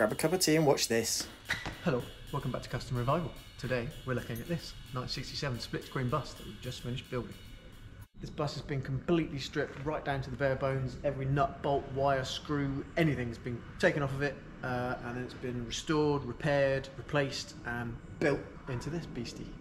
grab a cup of tea and watch this. Hello, welcome back to Custom Revival. Today we're looking at this 1967 split screen bus that we've just finished building. This bus has been completely stripped right down to the bare bones. Every nut, bolt, wire, screw, anything has been taken off of it, and then it's been restored, repaired, replaced and built into this beastie.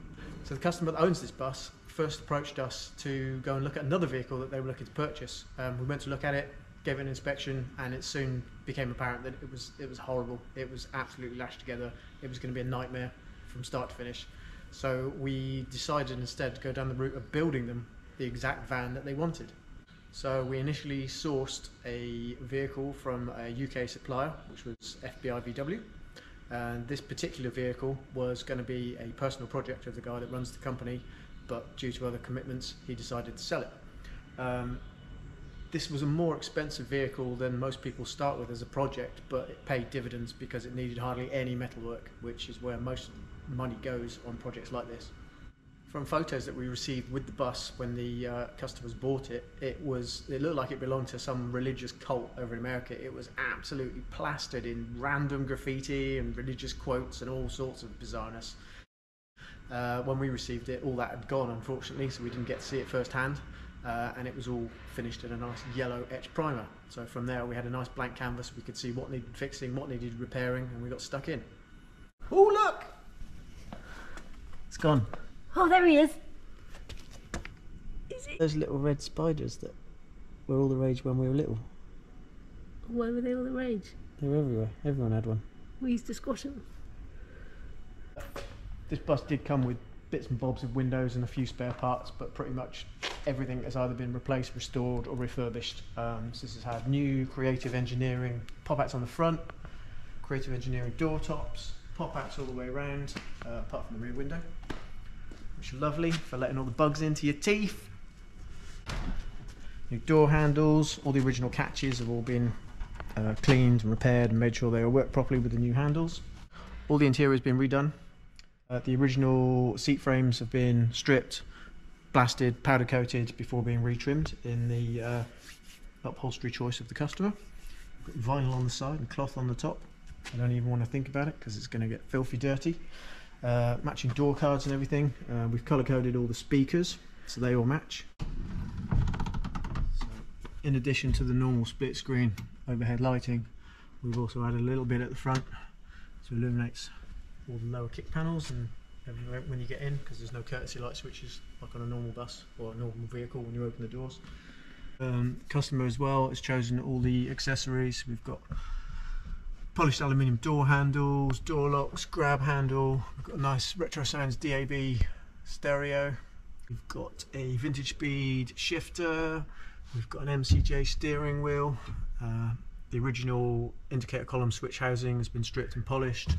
So the customer that owns this bus first approached us to go and look at another vehicle that they were looking to purchase. We went to look at it, gave it an inspection, and it soon became apparent that it was horrible. It was absolutely lashed together. It was going to be a nightmare from start to finish. So we decided instead to go down the route of building them the exact van that they wanted. So we initially sourced a vehicle from a UK supplier, which was FBI VW. And this particular vehicle was going to be a personal project of the guy that runs the company, but due to other commitments, he decided to sell it. This was a more expensive vehicle than most people start with as a project, but it paid dividends because it needed hardly any metalwork, which is where most money goes on projects like this. From photos that we received with the bus when the customers bought it, it looked like it belonged to some religious cult over in America. It was absolutely plastered in random graffiti and religious quotes and all sorts of bizarreness. When we received it, all that had gone, unfortunately, so we didn't get to see it firsthand. And it was all finished in a nice yellow etched primer. So from there we had a nice blank canvas. We could see what needed fixing, what needed repairing, and we got stuck in. Oh look! It's gone. Oh, there he is. Those little red spiders that were all the rage when we were little. Why were they all the rage? They were everywhere. Everyone had one. We used to squash them. This bus did come with bits and bobs of windows and a few spare parts, but pretty much everything has either been replaced, restored or refurbished. So this has had new creative engineering pop-outs on the front, creative engineering door tops, pop-outs all the way around, apart from the rear window, which are lovely for letting all the bugs into your teeth. New door handles, all the original catches have all been cleaned and repaired and made sure they all work properly with the new handles. All the interior has been redone. The original seat frames have been stripped, blasted, powder coated before being retrimmed in the upholstery choice of the customer. We've got vinyl on the side and cloth on the top. I don't even want to think about it because it's going to get filthy dirty. Matching door cards and everything. We've colour coded all the speakers so they all match. So, in addition to the normal split screen overhead lighting, we've also added a little bit at the front so it illuminates all the lower kick panels and everywhere when you get in, because there's no courtesy light switches like on a normal bus or a normal vehicle when you open the doors. Customer as well has chosen all the accessories. We've got polished aluminium door handles, door locks, grab handle. We've got a nice Retro Sounds DAB stereo. We've got a vintage speed shifter. We've got an MCJ steering wheel. The original indicator column switch housing has been stripped and polished.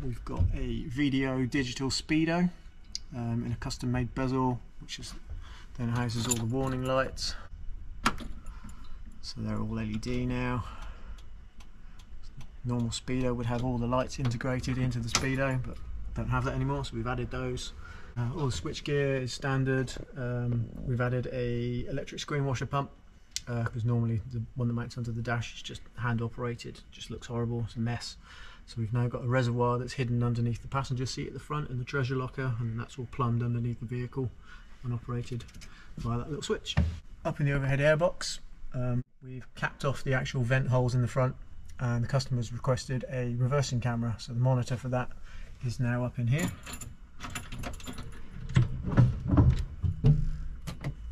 We've got a video digital speedo in a custom made bezel, which then houses all the warning lights. So they're all LED now. Normal speedo would have all the lights integrated into the speedo, but don't have that anymore, so we've added those. All the switch gear is standard. We've added a electric screen washer pump because normally the one that mounts onto the dash is just hand operated, just looks horrible, it's a mess. So we've now got a reservoir that's hidden underneath the passenger seat at the front in the treasure locker, and that's all plumbed underneath the vehicle and operated by that little switch. Up in the overhead airbox, we've capped off the actual vent holes in the front, and the customer's requested a reversing camera, so the monitor for that is now up in here,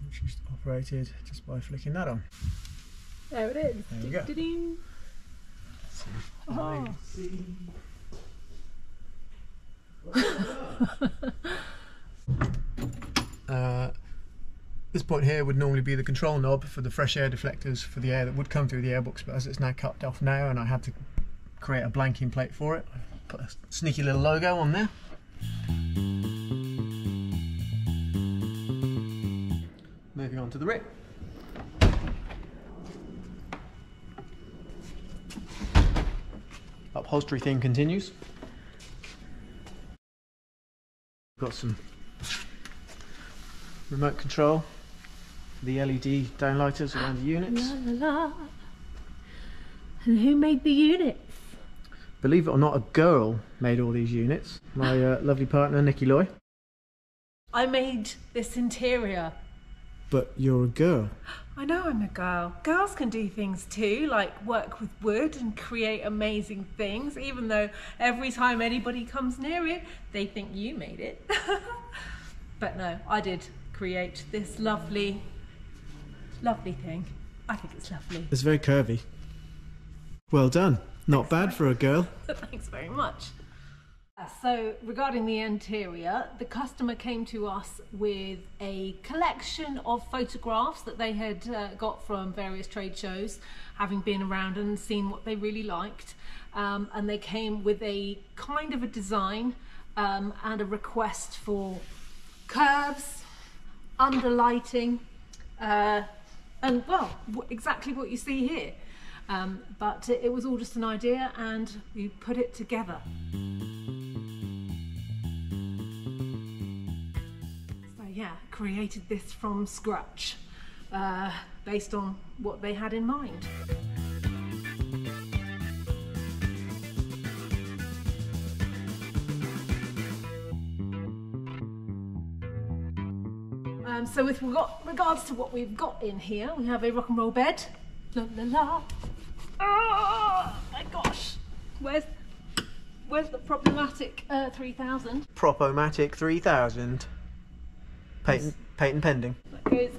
which is operated just by flicking that on. There it is. There you go. Ding. Oh. This point here would normally be the control knob for the fresh air deflectors for the air that would come through the airbox, but as it's now cut off now and I had to create a blanking plate for it, I put a sneaky little logo on there. Moving on to the rear. Upholstery theme continues. Got some remote control for the LED downlighters around the units. La, la, la. And who made the units? Believe it or not, a girl made all these units. My lovely partner, Nikki Loy. I made this interior. But you're a girl. I know I'm a girl. Girls can do things too, like work with wood and create amazing things, even though every time anybody comes near it, they think you made it. But no, I did create this lovely, lovely thing. I think it's lovely. It's very curvy. Well done. Not bad for a girl. Thanks very much. So regarding the interior, the customer came to us with a collection of photographs that they had got from various trade shows, having been around and seen what they really liked. And they came with a kind of a design and a request for curves, underlighting, and well, exactly what you see here. But it was all just an idea and we put it together. Yeah, created this from scratch, based on what they had in mind. So with regards to what we've got in here, we have a rock and roll bed. La la la. Oh my gosh, where's the problematic 3000? Propomatic 3000. Patent pending. That goes,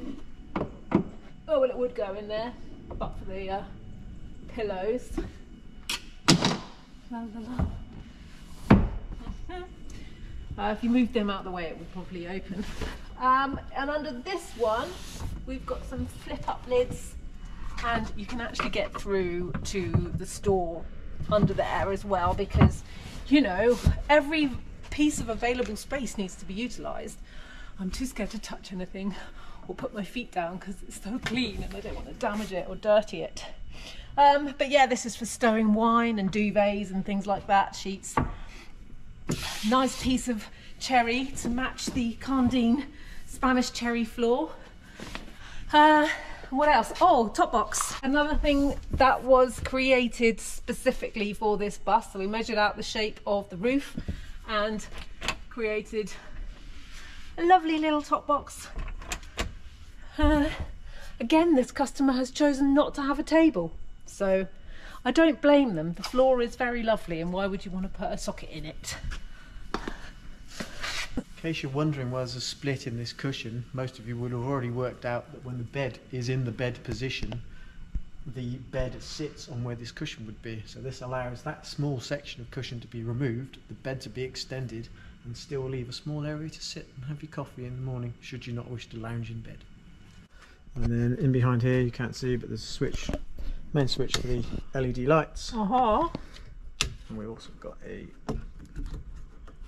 oh well, it would go in there, but for the pillows. La, la, la. If you moved them out of the way, it would probably open. And under this one, we've got some flip up lids, and you can actually get through to the store under there as well, because, you know, every piece of available space needs to be utilised. I'm too scared to touch anything or put my feet down because it's so clean and I don't want to damage it or dirty it. But yeah, this is for stowing wine and duvets and things like that, sheets. Nice piece of cherry to match the Candine Spanish cherry floor. What else? Oh, top box. Another thing that was created specifically for this bus. So we measured out the shape of the roof and created a lovely little top box. Again, this customer has chosen not to have a table, so I don't blame them. The floor is very lovely, and why would you want to put a socket in it? In case you're wondering why there's a split in this cushion, most of you would have already worked out that when the bed is in the bed position, the bed sits on where this cushion would be. So this allows that small section of cushion to be removed, the bed to be extended, and still leave a small area to sit and have your coffee in the morning should you not wish to lounge in bed. And then in behind here, you can't see, but there's a switch, main switch for the LED lights. Uh-huh. And we've also got a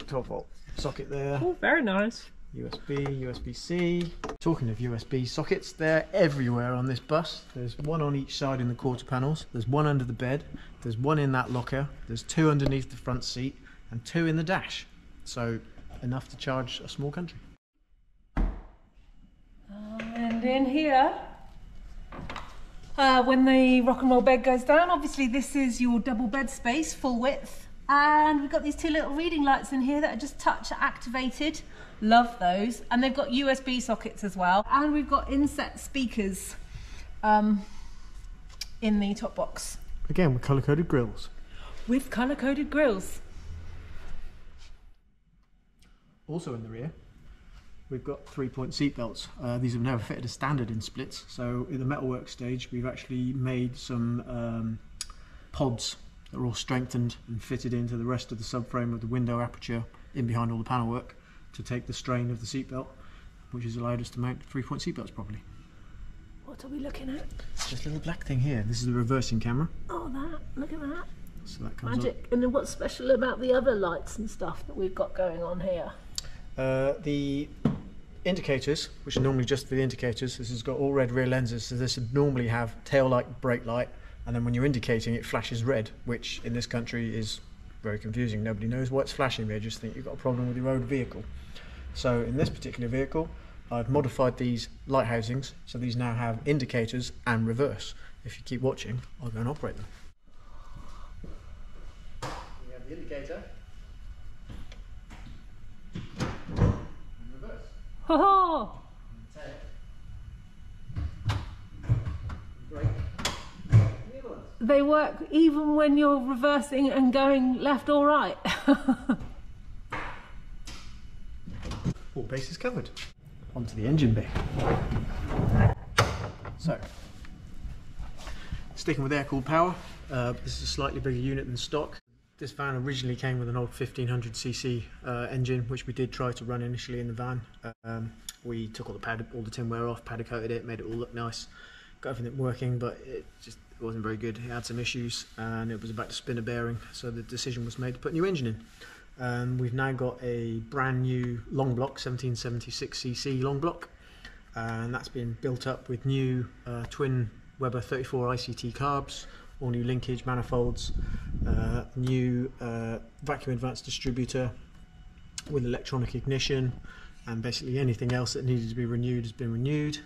12 volt socket there. Oh, very nice. USB, USB-C. Talking of USB sockets, they're everywhere on this bus. There's one on each side in the quarter panels, there's one under the bed, there's one in that locker, there's two underneath the front seat, and two in the dash. So enough to charge a small country. And in here, when the rock and roll bed goes down, obviously this is your double bed space, full width. And we've got these two little reading lights in here that are just touch activated. Love those. And they've got USB sockets as well. And we've got inset speakers in the top box. Again, with colour-coded grills. With colour-coded grills. Also in the rear, we've got 3-point seat belts. These have never fitted as standard in splits, so in the metalwork stage we've actually made some pods that are all strengthened and fitted into the rest of the subframe of the window aperture in behind all the panel work to take the strain of the seat belt, which has allowed us to mount 3-point seat belts properly. What are we looking at? Just a little black thing here. This is the reversing camera. Oh, that. Look at that. So that comes Magic. And then what's special about the other lights and stuff that we've got going on here? The indicators, which are normally just for the indicators, this has got all red rear lenses, so this would normally have tail light, brake light, and then when you're indicating it flashes red, which in this country is very confusing. Nobody knows why it's flashing, they just think you've got a problem with your own vehicle. So in this particular vehicle, I've modified these light housings, so these now have indicators and reverse. If you keep watching, I'll go and operate them. the indicator. And reverse. Oh, Tail. Brake. The other ones. they work even when you're reversing and going left or right. All bases covered. Onto the engine bay. So, sticking with air-cooled power, this is a slightly bigger unit than stock. This van originally came with an old 1500cc engine, which we did try to run initially in the van. We took all the tinware off, powder coated it, made it all look nice, got everything working, but it wasn't very good. It had some issues and it was about to spin a bearing, so the decision was made to put a new engine in. We've now got a brand new long block, 1776cc long block, and that's been built up with new twin Weber 34 ICT carbs, all new linkage manifolds, new vacuum advanced distributor with electronic ignition, and basically anything else that needed to be renewed has been renewed.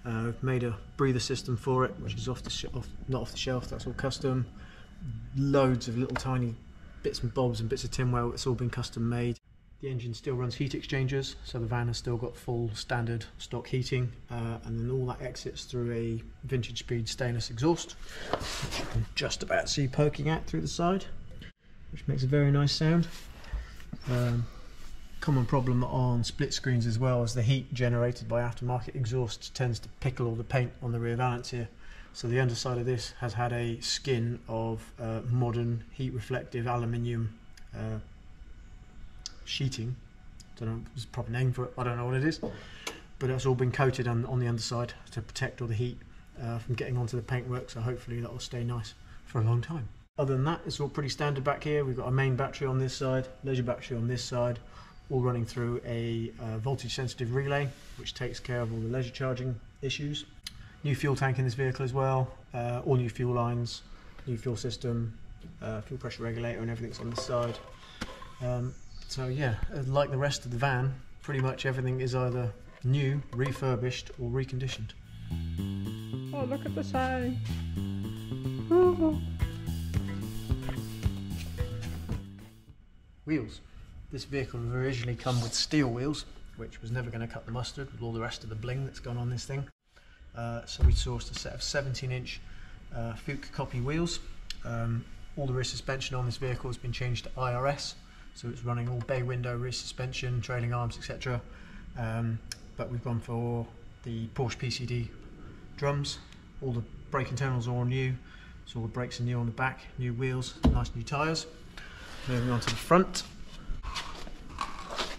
We've made a breather system for it, which is not off the shelf, that's all custom. Loads of little tiny bits and bobs and bits of tinware, it's all been custom made. The engine still runs heat exchangers, so the van has still got full standard stock heating, and then all that exits through a vintage speed stainless exhaust, which you can just about see poking out through the side, which makes a very nice sound. Common problem on split screens as well is the heat generated by aftermarket exhaust tends to pickle all the paint on the rear valance here. So the underside of this has had a skin of modern heat reflective aluminium sheeting. Don't know if there's a proper name for it, I don't know what it is, but it's all been coated on the underside to protect all the heat from getting onto the paintwork, so hopefully that will stay nice for a long time. Other than that, it's all pretty standard back here. We've got a main battery on this side, leisure battery on this side, all running through a voltage sensitive relay, which takes care of all the leisure charging issues. New fuel tank in this vehicle as well, all new fuel lines, new fuel system, fuel pressure regulator and everything's on this side. So yeah, like the rest of the van, pretty much everything is either new, refurbished or reconditioned. Oh, look at the sign. Wheels. This vehicle originally come with steel wheels, which was never going to cut the mustard with all the rest of the bling that's gone on this thing. So we sourced a set of 17-inch Fuchs copy wheels. All the rear suspension on this vehicle has been changed to IRS, so it's running all bay window rear suspension, trailing arms, etc. But we've gone for the Porsche PCD drums. All the brake internals are all new, so all the brakes are new on the back, new wheels, nice new tyres. Moving on to the front.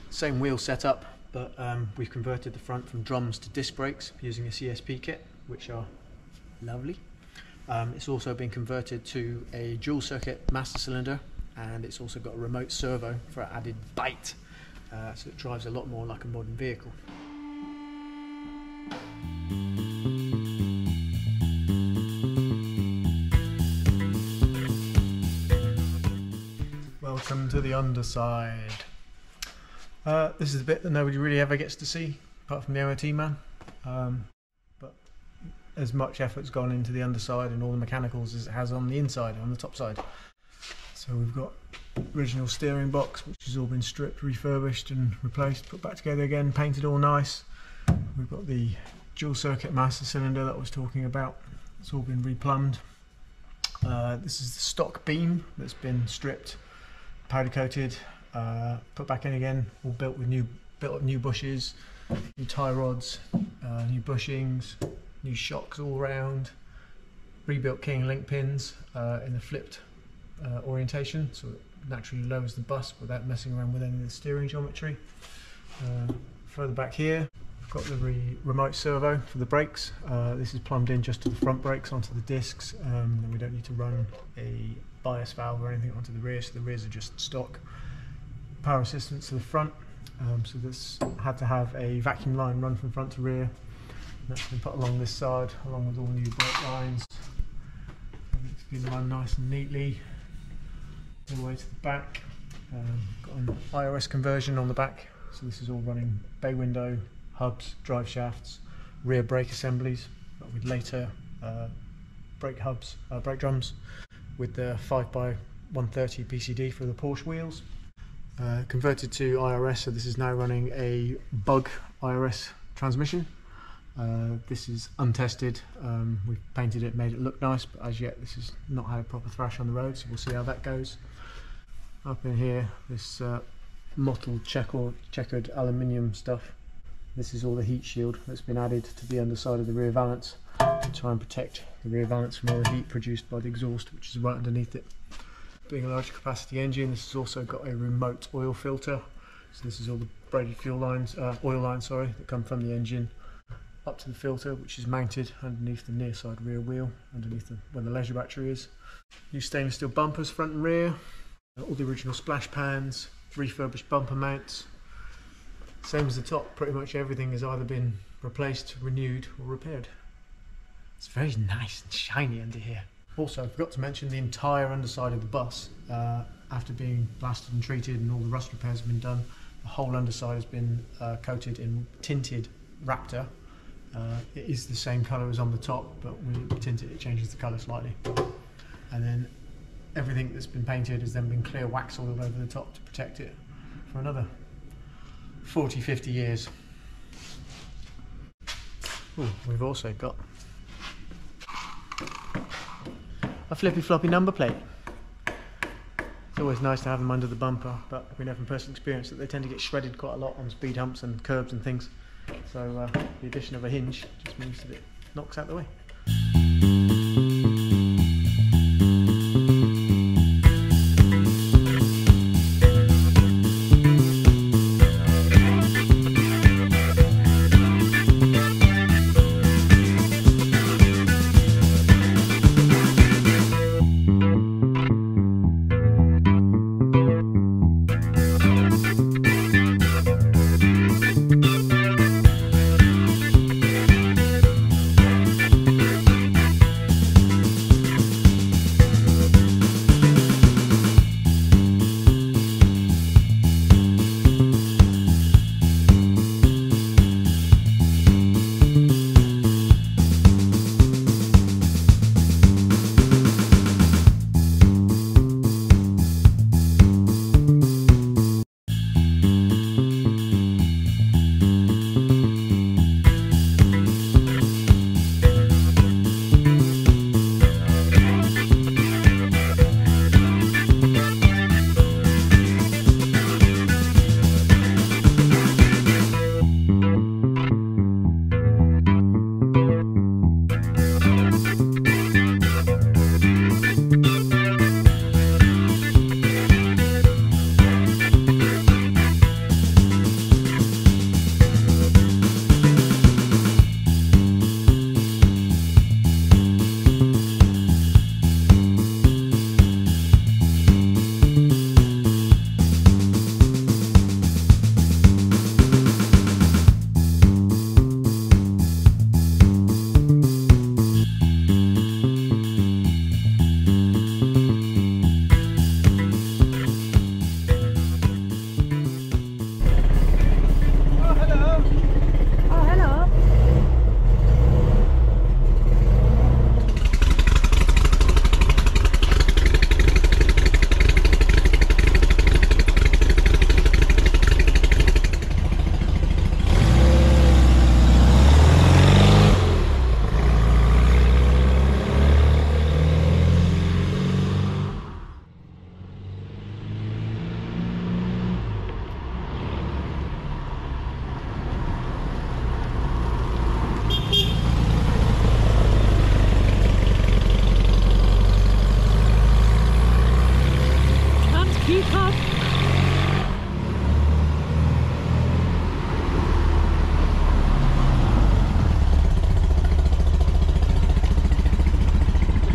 Same wheel setup, but we've converted the front from drums to disc brakes using a CSP kit, which are lovely. It's also been converted to a dual circuit master cylinder, and it's also got a remote servo for added bite, so it drives a lot more like a modern vehicle. Welcome to the underside. This is the bit that nobody really ever gets to see, apart from the MOT man. But as much effort's gone into the underside and all the mechanicals as it has on the inside, on the top side. So we've got original steering box, which has all been stripped, refurbished and replaced, put back together again, painted all nice. We've got the dual circuit master cylinder that I was talking about. It's all been replumbed. This is the stock beam that's been stripped, powder coated, put back in again, all built with new bushes, new tie rods, new bushings, new shocks all round, rebuilt key and link pins in the flipped orientation, so it naturally lowers the bus without messing around with any of the steering geometry. Further back here, I've got the remote servo for the brakes. This is plumbed in just to the front brakes onto the discs, and we don't need to run a bias valve or anything onto the rear, so the rears are just stock. Power assistance to the front, so this had to have a vacuum line run from front to rear, and that's been put along this side along with all new brake lines. And it's been run nice and neatly all the way to the back. Got an IRS conversion on the back, so this is all running bay window, hubs, drive shafts, rear brake assemblies, but with later brake hubs, brake drums with the 5x 130 PCD for the Porsche wheels. Converted to IRS, so this is now running a bug IRS transmission. This is untested. We've painted it, made it look nice, but as yet this has not had a proper thrash on the road, so we'll see how that goes. Up in here, this mottled checkered aluminium stuff. This is all the heat shield that's been added to the underside of the rear valance to try and protect the rear valance from all the heat produced by the exhaust, which is right underneath it. Being a large capacity engine, this has also got a remote oil filter. So this is all the braided fuel lines, oil lines, sorry, that come from the engine up to the filter, which is mounted underneath the near side rear wheel, underneath where the leisure battery is. New stainless steel bumpers front and rear, all the original splash pans, refurbished bumper mounts. Same as the top, pretty much everything has either been replaced, renewed or repaired. It's very nice and shiny under here. Also, I forgot to mention the entire underside of the bus, after being blasted and treated and all the rust repairs have been done, the whole underside has been coated in tinted Raptor. It is the same colour as on the top, but when we tint it, it changes the colour slightly. And then everything that's been painted has then been clear wax all over the top to protect it for another 40-50 years. Ooh, we've also got a flippy floppy number plate. It's always nice to have them under the bumper, but we know from personal experience that they tend to get shredded quite a lot on speed humps and curbs and things. So the addition of a hinge just means that it knocks out the way.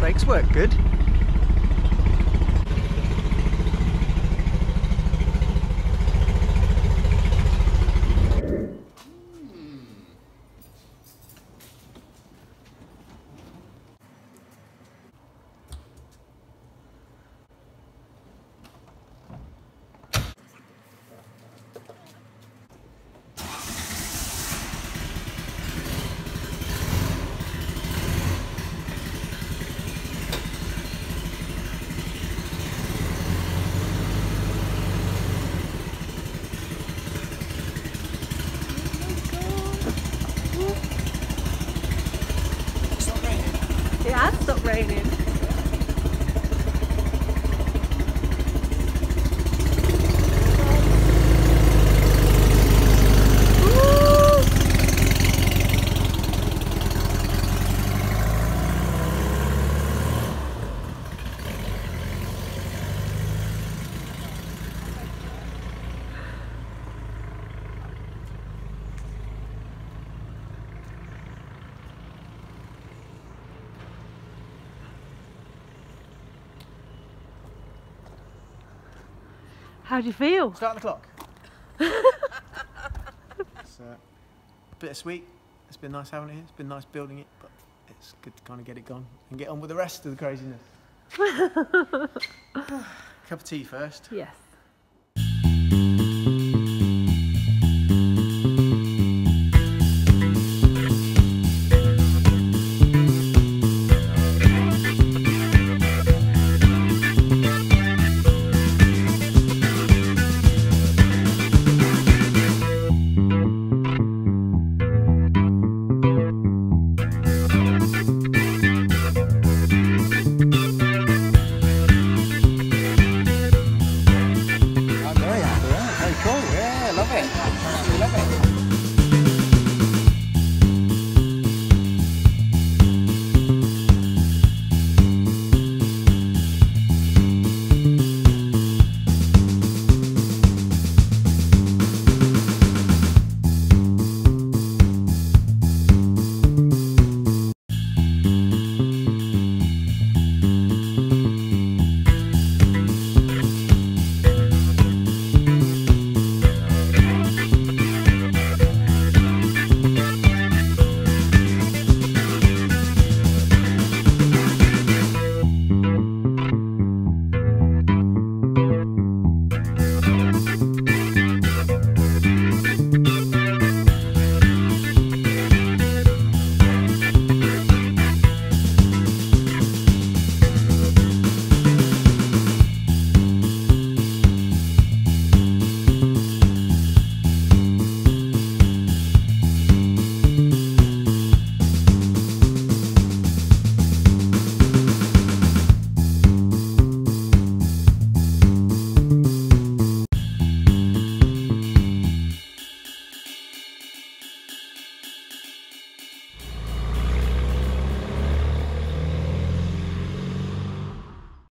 Brakes work good. How do you feel? Start the clock. It's bittersweet. It's been nice having it here. It's been nice building it, but it's good to kind of get it gone and get on with the rest of the craziness. Cup of tea first. Yes.